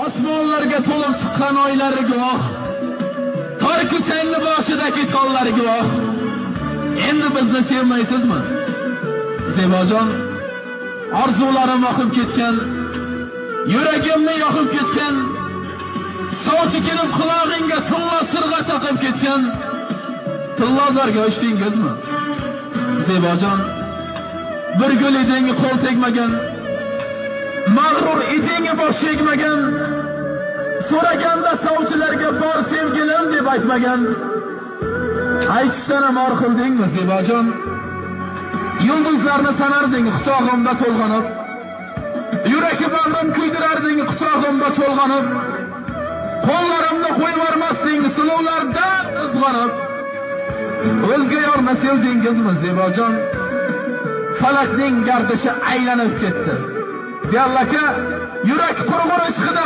Osmonlarga to'lib chiqqan oylar guvoh, tor ko'changni boshidagi tollar guvoh. Endi bizni sevmaysizmi? Zebojon, orzularim oqib ketgan, yuragimni yoqib ketgan, sovchi kelib qulog'ingga tilla sirg'a taqib ketgan. Tillozorga o'chdingizmi? Zebojon, bir gul edingi qo'l tegmagan, mag'rur edingi bosh egmagan, so'raganda sovchilarga bor sevgilim deb aytmagan. Aytishdan ham or qildingmi Zebojon? Yulduzlarni sanarding quchog'imda to'lg'anib, yuragi bag'rim kuydirarding quchog'imda cho'lg'anib, qo'llarimni qo'yib yubormasding silovlardan qizg'anib. O'zga yorni sevdingizmi Zebojon? Falakning gardishi aylanib ketdi. Ziyallaka yurak qurg'ur ishqida